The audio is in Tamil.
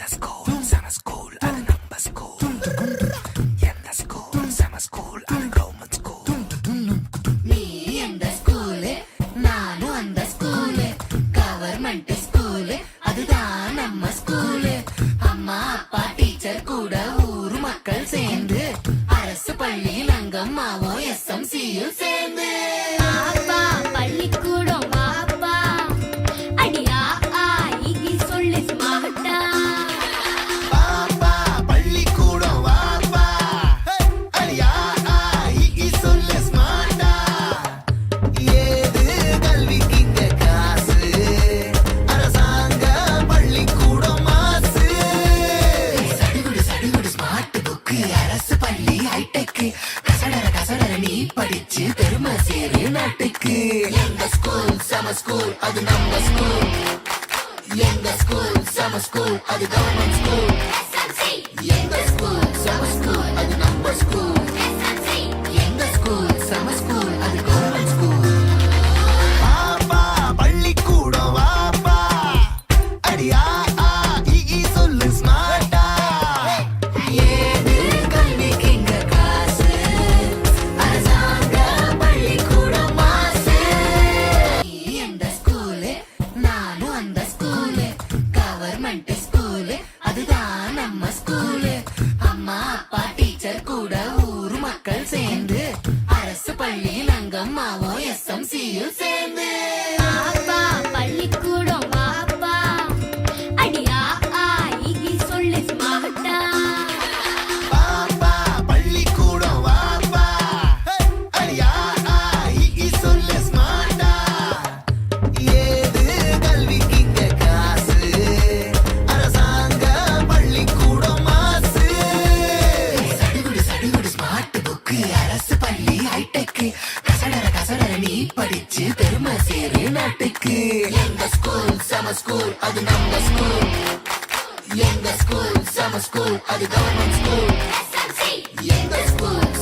எந்த ஸ்கூல் சம ஸ்கூல் அது நம்ம ஸ்கூல். எந்த ஸ்கூல் சம ஸ்கூல் அது கவர்மெண்ட் ஸ்கூல். நீ எந்த ஸ்கூலு நானும் அந்த ஸ்கூலு. கவர்மெண்ட் ஸ்கூலு அதுதான் நம்ம ஸ்கூலு. அம்மா அப்பா டீச்சர் கூட ஊரு மக்கள் சேர்ந்து அரசு பள்ளியில் அங்கம்மாவும் SMCயும் சேர்ந்து அப்பா பள்ளிக்கூடம் வாப்பா அடியா ஆகி சொல்லு ஸ்மார்ட்டா. பாப்பா பள்ளிக்கூடம் வாப்பா அடியா ஆகி சொல்லு ஸ்மார்ட்டா. ஏது கல்விக்கு இங்க காசு அரசாங்க பள்ளிக்கூடம் மாசு. சடுகுடு சடுகுடு ஸ்மார்ட் புக்கு அரசு பள்ளி ஹைடெக். கசடர நீ படிச்சு பெருமை சேரு நாட்டுக்கு. எங்க ஸ்கூல் சம ஸ்கூல் அது நம்ம ஸ்கூல். எங்க ஸ்கூல் சம ஸ்கூல் அது கவர்மெண்ட் ஸ்கூல். எங்க ஸ்கூல் சம ஸ்கூல் அது நம்ம ஸ்கூல். எங்க ஸ்கூல் சம ஸ்கூல் அது கவர்மெண்ட் ஸ்கூல். பாப்பா பள்ளிக்கூடம் வாப்பா அடியா சொல்லு ஸ்மார்ட்டா. ஏது கல்விக்கு இங்க காசு அரசாங்க பள்ளிக்கூடம் மாசு. எந்த ஸ்கூலு நானும் அந்த ஸ்கூலு. கவர்மெண்ட் ஸ்கூலு அதுதான் நம்ம ஸ்கூலு. அம்மா அப்பா டீச்சர் கூட ஊரு மக்கள் சேர்ந்து அரசு பள்ளியில் அங்கம்மாவும் SMCயும் சேர்ந்து அப்பா பள்ளிக்கூடம் வாப்பா அடியா ஆகி சொல்லு ஸ்மார்ட்டா. பாப்பா பள்ளிக்கூடம் வாப்பா அடியா சொல்லு ஸ்மார்ட்டா. ஏது கல்விக்கு இங்க காசு அரசாங்க பள்ளிக்கூடம் மாசு. சடுகுடு ஸ்மார்ட் புக்கு அரசு பள்ளி ஹைடெக். கசடர நீ படிச்சு பெருமை சேரு நாட்டுக்கு. எங்க ஸ்கூல் சம ஸ்கூல் அது நம்ம ஸ்கூல். எங்க ஸ்கூல் சம ஸ்கூல் அது கவர்மெண்ட் ஸ்கூல். எங்க ஸ்கூல்